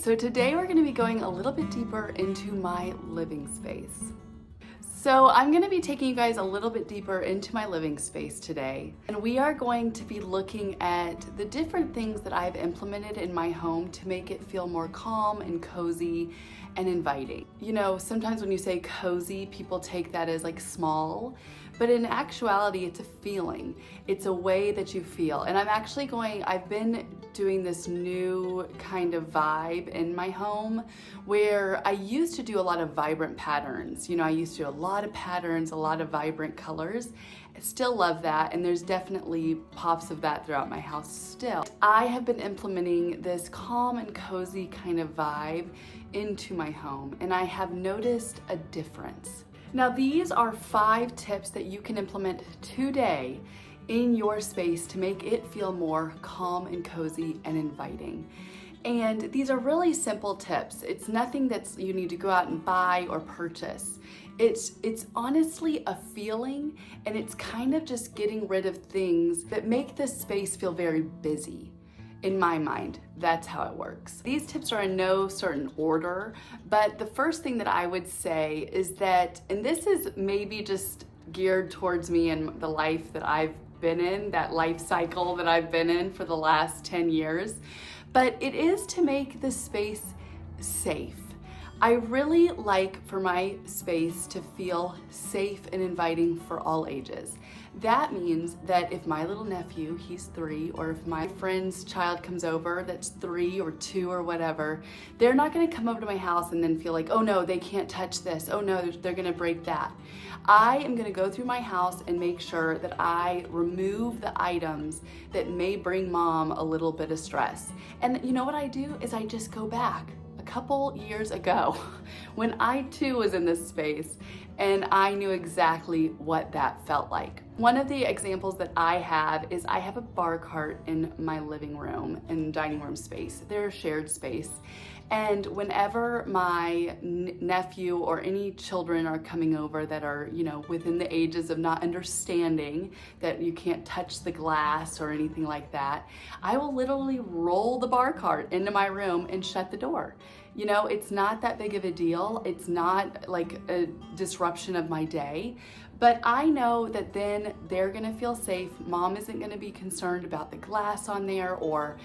So today we're going to be going a little bit deeper into my living space. So I'm going to be taking you guys a little bit deeper into my living space today, and we are going to be looking at the different things that I've implemented in my home to make it feel more calm and cozy and inviting. You know, sometimes when you say cozy, people take that as like small, but in actuality, it's a feeling. It's a way that you feel. And I've been doing this new kind of vibe in my home where I used to do a lot of vibrant patterns. You know, I used to do a lot of patterns, a lot of vibrant colors. I still love that, and there's definitely pops of that throughout my house still. I have been implementing this calm and cozy kind of vibe into my home, and I have noticed a difference. Now, these are 5 tips that you can implement today in your space to make it feel more calm and cozy and inviting. And these are really simple tips. It's nothing that's you need to go out and buy or purchase. It's honestly a feeling, and it's kind of just getting rid of things that make this space feel very busy. In my mind, that's how it works. These tips are in no certain order, but the first thing that I would say is that, and this is maybe just geared towards me and the life that I've been in, that life cycle that I've been in for the last 10 years, but it is to make the space safe. I really like for my space to feel safe and inviting for all ages. That means that if my little nephew, he's 3, or if my friend's child comes over that's 3 or 2 or whatever, they're not gonna come over to my house and then feel like, oh no, they can't touch this. Oh no, they're gonna break that. I am gonna go through my house and make sure that I remove the items that may bring mom a little bit of stress. And you know what I do is I just go back a couple years ago when I too was in this space, and I knew exactly what that felt like. One of the examples that I have is I have a bar cart in my living room and dining room space. They're a shared space. And whenever my nephew or any children are coming over that are, you know, within the ages of not understanding that you can't touch the glass or anything like that, I will literally roll the bar cart into my room and shut the door. You know, it's not that big of a deal. It's not like a disruption of my day, but I know that then they're gonna feel safe. Mom isn't gonna be concerned about the glass on there or,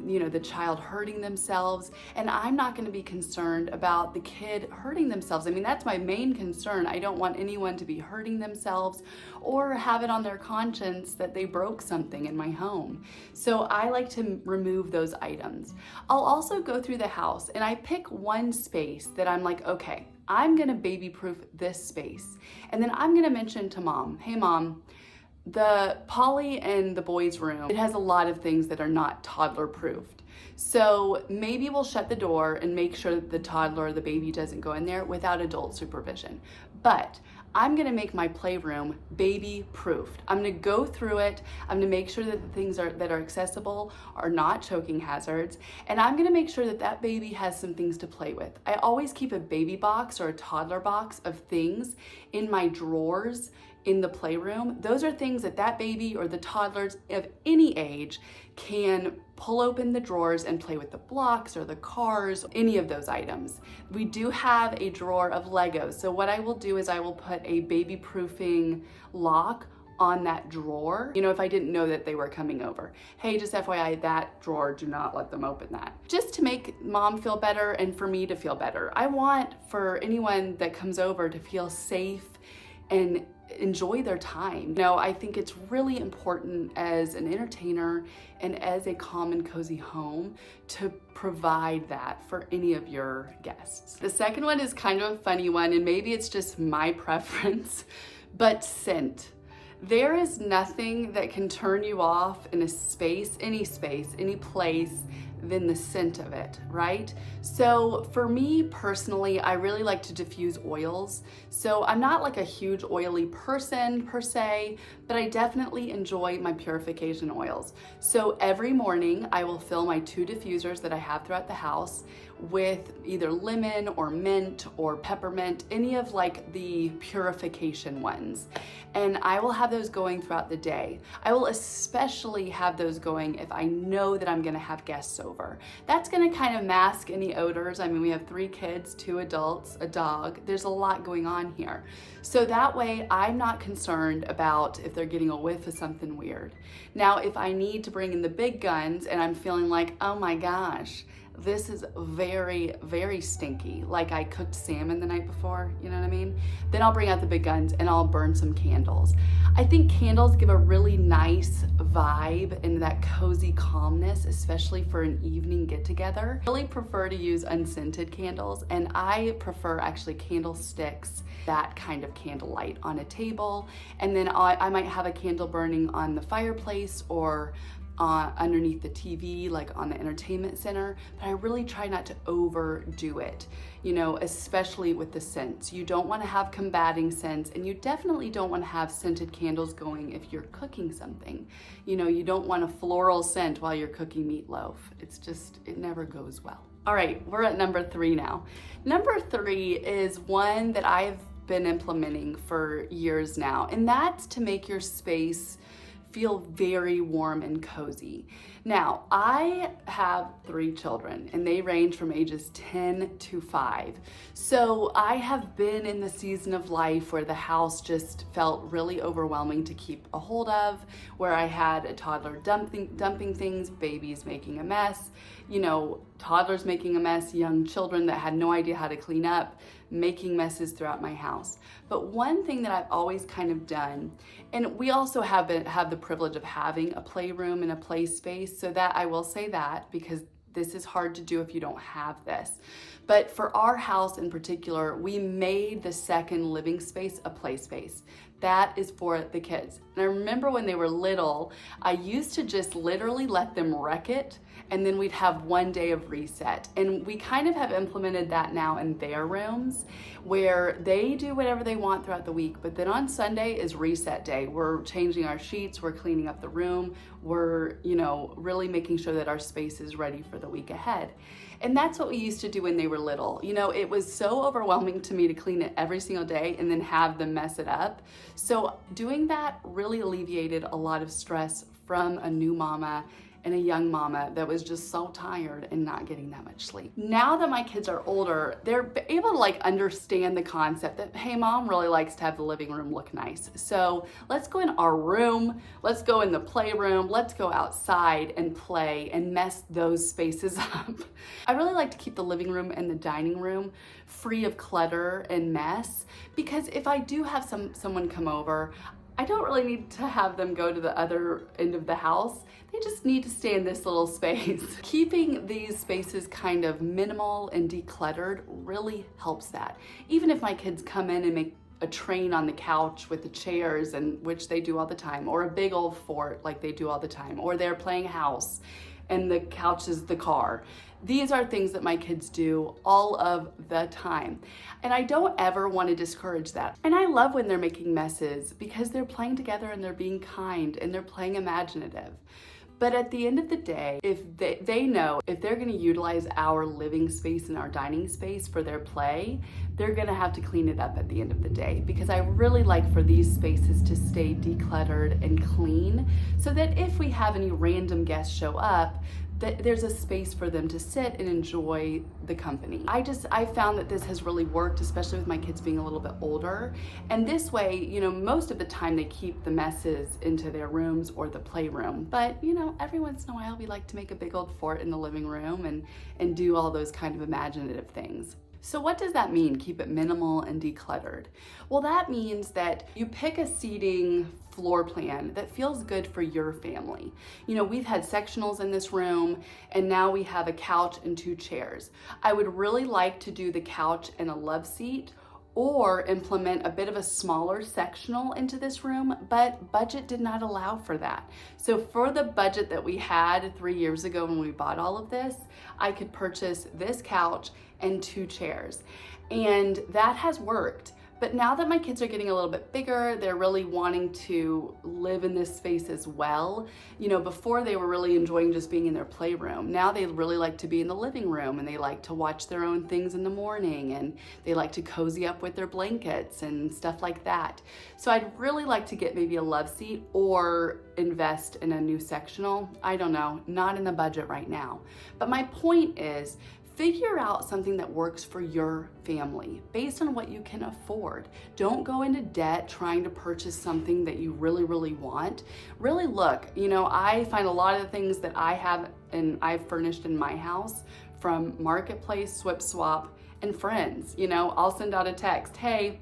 you know, the child hurting themselves, and I'm not going to be concerned about the kid hurting themselves. I mean, that's my main concern. I don't want anyone to be hurting themselves or have it on their conscience that they broke something in my home. So I like to remove those items. I'll also go through the house and I pick one space that I'm like, okay, I'm going to baby-proof this space. And then I'm going to mention to mom, hey mom, the Polly and the boys' room, it has a lot of things that are not toddler proofed. So maybe we'll shut the door and make sure that the toddler or the baby doesn't go in there without adult supervision. But I'm gonna make my playroom baby proofed. I'm gonna go through it. I'm gonna make sure that the things that are accessible are not choking hazards. And I'm gonna make sure that that baby has some things to play with. I always keep a baby box or a toddler box of things in my drawers in the playroom. Those are things that that baby or the toddlers of any age can pull open the drawers and play with the blocks or the cars, any of those items. We do have a drawer of Legos. So what I will do is I will put a baby proofing lock on that drawer. You know, if I didn't know that they were coming over. Hey, just FYI, that drawer, do not let them open that. Just to make mom feel better and for me to feel better. I want for anyone that comes over to feel safe and enjoy their time. You know, I think it's really important as an entertainer and as a calm and cozy home to provide that for any of your guests. The second one is kind of a funny one, and maybe it's just my preference, but scent. There is nothing that can turn you off in a space, any place, than the scent of it, right? So for me personally, I really like to diffuse oils. So I'm not like a huge oily person per se, but I definitely enjoy my purification oils. So every morning I will fill my 2 diffusers that I have throughout the house with either lemon or mint or peppermint, any of like the purification ones. And I will have have those going throughout the day. I will especially have those going if I know that I'm gonna have guests over. That's gonna kind of mask any odors. I mean, we have 3 kids, 2 adults, a dog. There's a lot going on here. So that way I'm not concerned about if they're getting a whiff of something weird. Now, if I need to bring in the big guns and I'm feeling like, oh my gosh, this is very, very stinky, like I cooked salmon the night before, you know what I mean? Then I'll bring out the big guns and I'll burn some candles. I think candles give a really nice vibe and that cozy calmness, especially for an evening get together. I really prefer to use unscented candles, and I prefer actually candlesticks, that kind of candlelight on a table. And then I might have a candle burning on the fireplace or underneath the TV, like on the entertainment center, but I really try not to overdo it, you know, especially with the scents. You don't want to have combating scents, and you definitely don't want to have scented candles going if you're cooking something. You know, you don't want a floral scent while you're cooking meatloaf. It's just, it never goes well. All right, we're at number 3 now. Number 3 is one that I've been implementing for years now, and that's to make your space feel very warm and cozy. Now, I have 3 children and they range from ages 10 to 5. So I have been in the season of life where the house just felt really overwhelming to keep a hold of, where I had a toddler dumping things, babies making a mess, you know, toddlers making a mess, young children that had no idea how to clean up, making messes throughout my house. But one thing that I've always kind of done, and we also have the privilege of having a playroom and a play space, so that I will say that, because this is hard to do if you don't have this. But for our house in particular, we made the second living space a play space. That is for the kids. And I remember when they were little, I used to just literally let them wreck it, and then we'd have one day of reset. And we kind of have implemented that now in their rooms, where they do whatever they want throughout the week, but then on Sunday is reset day. We're changing our sheets, we're cleaning up the room, we're, you know, really making sure that our space is ready for the week ahead. And that's what we used to do when they were little. You know, it was so overwhelming to me to clean it every single day and then have them mess it up. So doing that really alleviated a lot of stress from a new mama and a young mama that was just so tired and not getting that much sleep. Now that my kids are older, they're able to like understand the concept that, hey, mom really likes to have the living room look nice. So let's go in our room, let's go in the playroom, let's go outside and play and mess those spaces up. I really like to keep the living room and the dining room free of clutter and mess, because if I do have someone come over, I don't really need to have them go to the other end of the house. They just need to stay in this little space. Keeping these spaces kind of minimal and decluttered really helps that. Even if my kids come in and make a train on the couch with the chairs, and which they do all the time, or a big old fort like they do all the time, or they're playing house and the couch is the car. These are things that my kids do all of the time. And I don't ever want to discourage that. And I love when they're making messes, because they're playing together and they're being kind and they're playing imaginative. But at the end of the day, if they know if they're going to utilize our living space and our dining space for their play, they're going to have to clean it up at the end of the day, because I really like for these spaces to stay decluttered and clean, so that if we have any random guests show up, that there's a space for them to sit and enjoy the company. I found that this has really worked, especially with my kids being a little bit older. And this way, you know, most of the time they keep the messes into their rooms or the playroom. But, you know, every once in a while we like to make a big old fort in the living room and do all those kind of imaginative things. So what does that mean, keep it minimal and decluttered? Well, that means that you pick a seating floor plan that feels good for your family. You know, we've had sectionals in this room, and now we have a couch and 2 chairs. I would really like to do the couch and a love seat, or implement a bit of a smaller sectional into this room, but budget did not allow for that. So for the budget that we had 3 years ago when we bought all of this, I could purchase this couch and 2 chairs. And that has worked. But now that my kids are getting a little bit bigger, they're really wanting to live in this space as well. You know, before they were really enjoying just being in their playroom. Now they really like to be in the living room, and they like to watch their own things in the morning, and they like to cozy up with their blankets and stuff like that. So I'd really like to get maybe a love seat or invest in a new sectional. I don't know, not in the budget right now. But my point is, figure out something that works for your family based on what you can afford. Don't go into debt trying to purchase something that you really want. Really look, you know, I find a lot of the things that I have and I've furnished in my house from Marketplace, Swip Swap, and friends. You know, I'll send out a text, hey,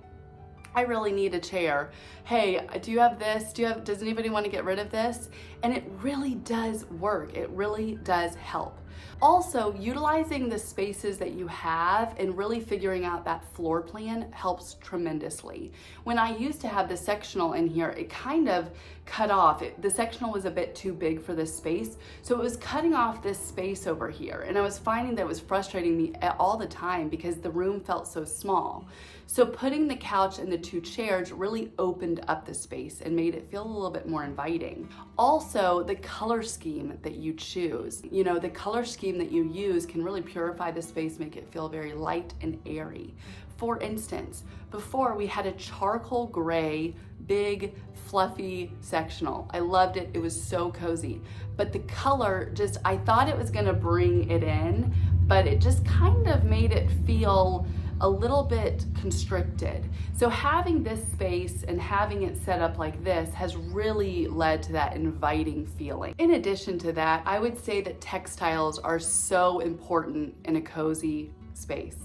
I really need a chair. Hey, do you have this? Does anybody want to get rid of this? And it really does work. It really does help. Also, utilizing the spaces that you have and really figuring out that floor plan helps tremendously. When I used to have the sectional in here, it kind of cut off. The sectional was a bit too big for this space, so it was cutting off this space over here. And I was finding that it was frustrating me all the time because the room felt so small. So putting the couch and the two chairs really opened up the space and made it feel a little bit more inviting. Also, the color scheme that you choose. You know, the color scheme that you use can really purify the space, make it feel very light and airy. For instance, before we had a charcoal gray, big, fluffy sectional. I loved it. It was so cozy. But the color just, I thought it was gonna bring it in, but it just kind of made it feel a little bit constricted. So having this space and having it set up like this has really led to that inviting feeling. In addition to that, I would say that textiles are so important in a cozy space.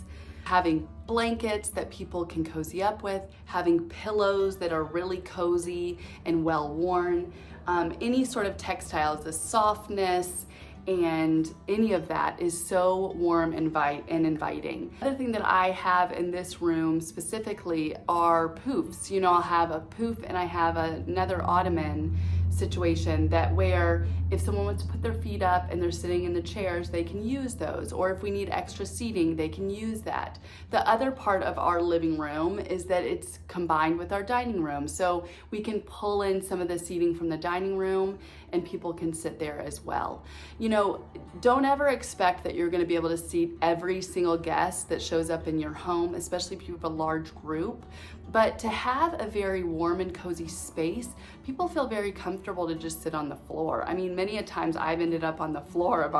Having blankets that people can cozy up with, having pillows that are really cozy and well worn, any sort of textiles, the softness, and any of that is so warm and inviting. Another thing that I have in this room specifically are poofs. You know, I'll have a poof and I have another ottoman situation that where if someone wants to put their feet up and they're sitting in the chairs, they can use those. Or if we need extra seating, they can use that. The other part of our living room is that it's combined with our dining room. So we can pull in some of the seating from the dining room and people can sit there as well. You know, don't ever expect that you're gonna be able to seat every single guest that shows up in your home, especially if you have a large group. But to have a very warm and cozy space, people feel very comfortable to just sit on the floor. I mean, many a times I've ended up on the floor of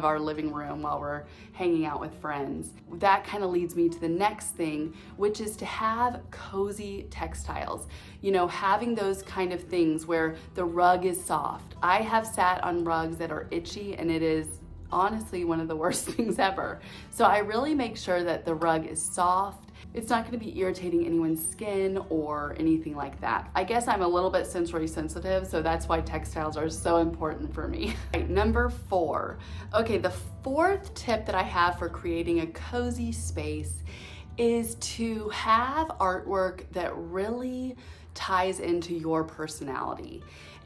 our living room while we're hanging out with friends. That kind of leads me to the next thing, which is to have cozy textiles. You know, having those kind of things where the rug is soft. I have sat on rugs that are itchy and it is honestly one of the worst things ever. So I really make sure that the rug is soft. It's not going to be irritating anyone's skin or anything like that. I guess I'm a little bit sensory sensitive, so that's why textiles are so important for me. Right, number 4. Okay, the fourth tip that I have for creating a cozy space is to have artwork that really ties into your personality.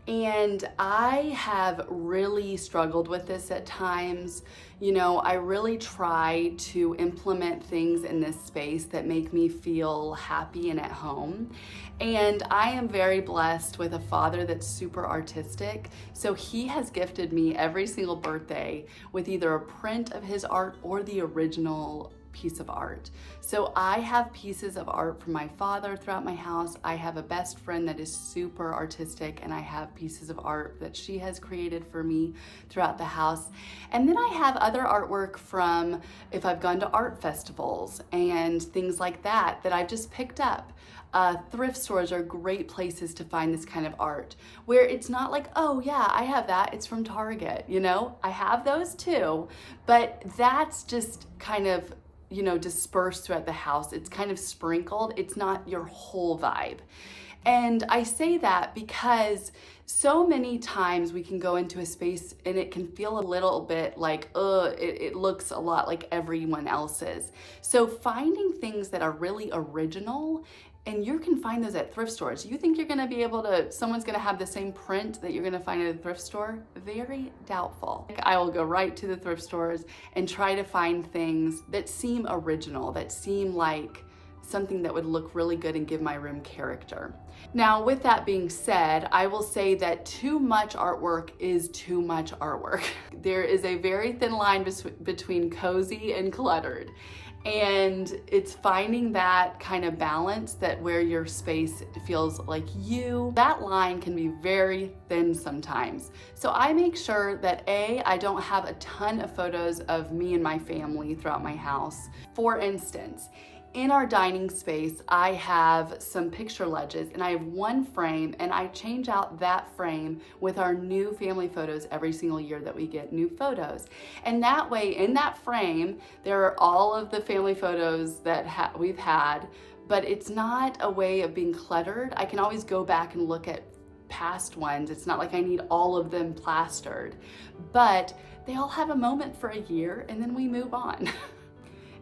And I have really struggled with this at times. You know, I really try to implement things in this space that make me feel happy and at home. And I am very blessed with a father that's super artistic. So he has gifted me every single birthday with either a print of his art or the original piece of art. So I have pieces of art from my father throughout my house. I have a best friend that is super artistic and I have pieces of art that she has created for me throughout the house. And then I have other artwork from if I've gone to art festivals and things like that that I've just picked up. Thrift stores are great places to find this kind of art where it's not like, oh yeah, I have that, it's from Target, you know? I have those too, but that's just kind of, you know, dispersed throughout the house. It's kind of sprinkled. It's not your whole vibe. And I say that because so many times we can go into a space and it can feel a little bit like, it looks a lot like everyone else's. So finding things that are really original, and you can find those at thrift stores. You think you're gonna be able to, someone's gonna have the same print that you're gonna find at a thrift store? Very doubtful. I will go right to the thrift stores and try to find things that seem original, that seem like something that would look really good and give my room character. Now, with that being said, I will say that too much artwork is too much artwork. There is a very thin line between cozy and cluttered. And it's finding that kind of balance, that where your space feels like you. That line can be very thin sometimes. So I make sure that I don't have a ton of photos of me and my family throughout my house. For instance, in our dining space, I have some picture ledges, and I have one frame, and I change out that frame with our new family photos every single year that we get new photos. And that way, in that frame, there are all of the family photos that we've had, but it's not a way of being cluttered. I can always go back and look at past ones. It's not like I need all of them plastered, but they all have a moment for a year, and then we move on.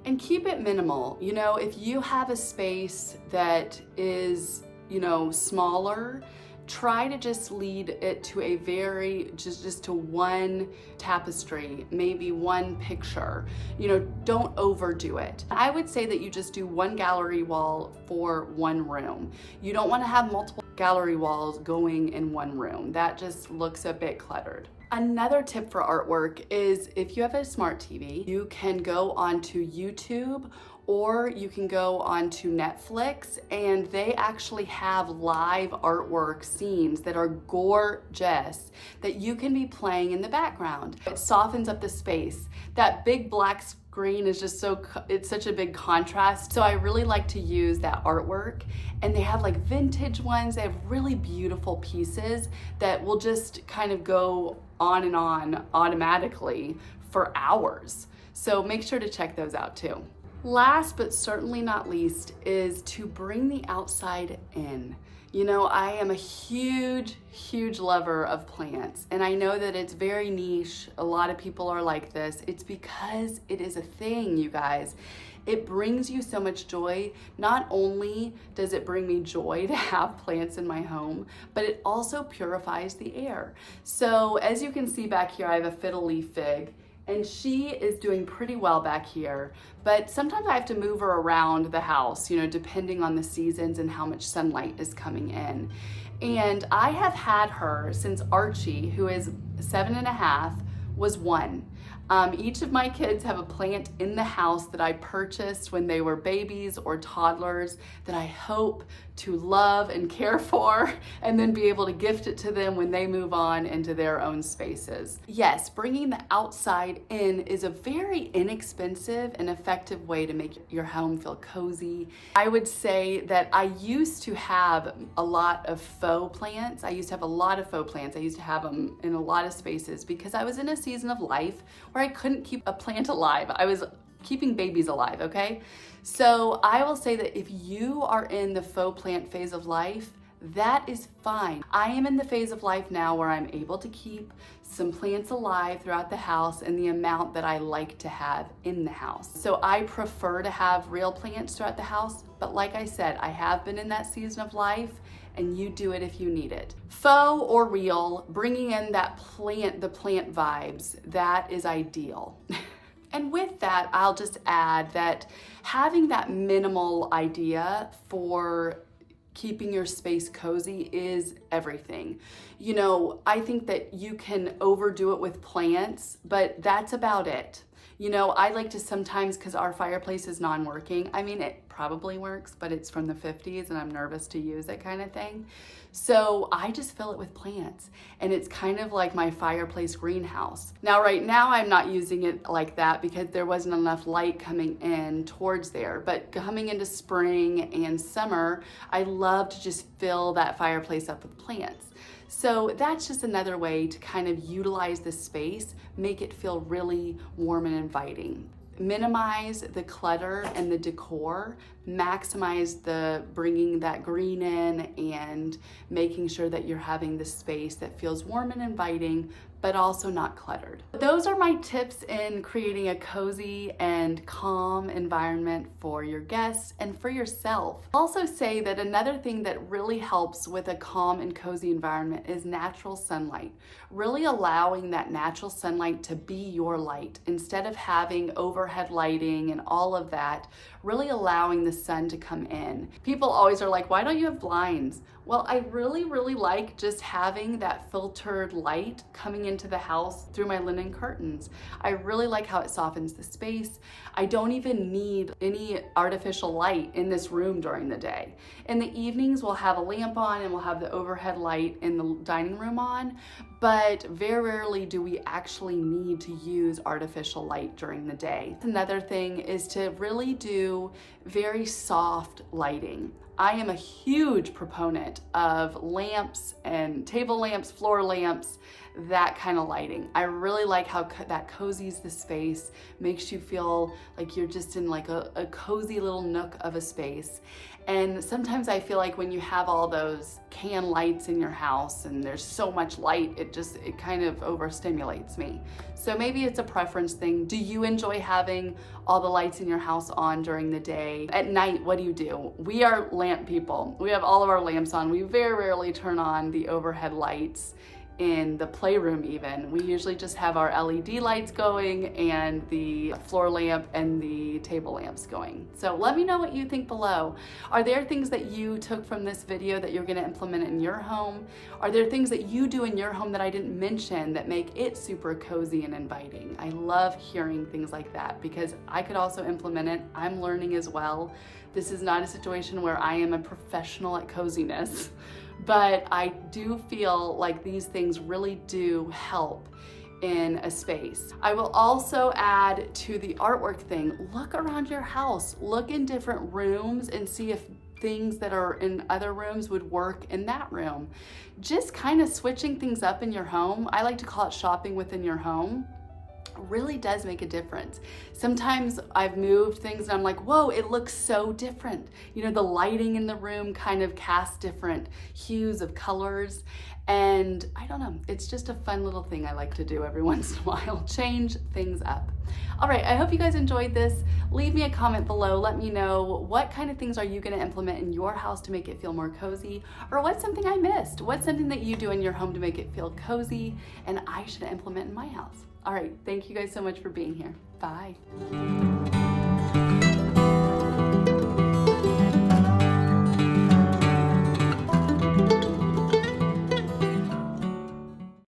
And keep it minimal. You know, if you have a space that is, you know, smaller, try to just lead it to a just to one tapestry, maybe one picture. You know, don't overdo it. I would say that you just do one gallery wall for one room. You don't want to have multiple gallery walls going in one room. That just looks a bit cluttered. Another tip for artwork is if you have a smart TV, you can go onto YouTube or you can go onto Netflix, and they actually have live artwork scenes that are gorgeous that you can be playing in the background. It softens up the space. That big black screen is just it's such a big contrast. So I really like to use that artwork, and they have like vintage ones. They have really beautiful pieces that will just kind of go on and on automatically for hours. So make sure to check those out too. Last but certainly not least is to bring the outside in. You know, I am a huge lover of plants, and I know that it's very niche. A lot of people are like this. It's because it is a thing, you guys. It brings you so much joy. Not only does it bring me joy to have plants in my home, but it also purifies the air. So as you can see back here, I have a fiddle leaf fig, and she is doing pretty well back here, but sometimes I have to move her around the house, you know, depending on the seasons and how much sunlight is coming in. And I have had her since Archie, who is 7.5, was 1. Each of my kids have a plant in the house that I purchased when they were babies or toddlers that I hope to love and care for, and then be able to gift it to them when they move on into their own spaces. Yes, bringing the outside in is a very inexpensive and effective way to make your home feel cozy. I would say that I used to have a lot of faux plants. I used to have a lot of faux plants. I used to have them in a lot of spaces because I was in a season of life where I couldn't keep a plant alive. I was keeping babies alive, okay? So I will say that if you are in the faux plant phase of life, that is fine. I am in the phase of life now where I'm able to keep some plants alive throughout the house in the amount that I like to have in the house. So I prefer to have real plants throughout the house, but like I said, I have been in that season of life, and you do it if you need it. Faux or real, bringing in that the plant vibes, that is ideal. And with that, I'll just add that having that minimal idea for keeping your space cozy is everything. You know, I think that you can overdo it with plants, but that's about it. You know, I like to sometimes, because our fireplace is non-working, I mean, it probably works, but it's from the 50s and I'm nervous to use it kind of thing. So I just fill it with plants, and it's kind of like my fireplace greenhouse. Now, right now I'm not using it like that because there wasn't enough light coming in towards there, but coming into spring and summer, I love to just fill that fireplace up with plants. So that's just another way to kind of utilize the space, make it feel really warm and inviting. Minimize the clutter and the decor, maximize the bringing that green in and making sure that you're having the space that feels warm and inviting, but also not cluttered. Those are my tips in creating a cozy and calm environment for your guests and for yourself. I'll also say that another thing that really helps with a calm and cozy environment is natural sunlight. Really allowing that natural sunlight to be your light instead of having overhead lighting and all of that, really allowing the sun to come in. People always are like, why don't you have blinds? Well, I really like just having that filtered light coming into the house through my linen curtains. I really like how it softens the space. I don't even need any artificial light in this room during the day. In the evenings, we'll have a lamp on and we'll have the overhead light in the dining room on, but very rarely do we actually need to use artificial light during the day. Another thing is to really do very soft lighting. I am a huge proponent of lamps and table lamps, floor lamps, that kind of lighting. I really like how that cozies the space, makes you feel like you're just in like a cozy little nook of a space. And sometimes I feel like when you have all those can lights in your house and there's so much light, it kind of overstimulates me. So maybe it's a preference thing. Do you enjoy having all the lights in your house on during the day? At night, what do? We are lamp people. We have all of our lamps on. We very rarely turn on the overhead lights in the playroom even. We usually just have our LED lights going and the floor lamp and the table lamps going. So let me know what you think below. Are there things that you took from this video that you're gonna implement in your home? Are there things that you do in your home that I didn't mention that make it super cozy and inviting? I love hearing things like that because I could also implement it. I'm learning as well. This is not a situation where I am a professional at coziness, but I do feel like these things really do help in a space. I will also add to the artwork thing, look around your house, look in different rooms and see if things that are in other rooms would work in that room. Just kind of switching things up in your home. I like to call it shopping within your home. Really does make a difference. Sometimes I've moved things and I'm like, whoa, it looks so different. You know, the lighting in the room kind of casts different hues of colors. And I don't know, it's just a fun little thing I like to do every once in a while, change things up. All right, I hope you guys enjoyed this. Leave me a comment below. Let me know what kind of things are you gonna implement in your house to make it feel more cozy, or what's something I missed? What's something that you do in your home to make it feel cozy and I should implement in my house? All right, thank you guys so much for being here. Bye.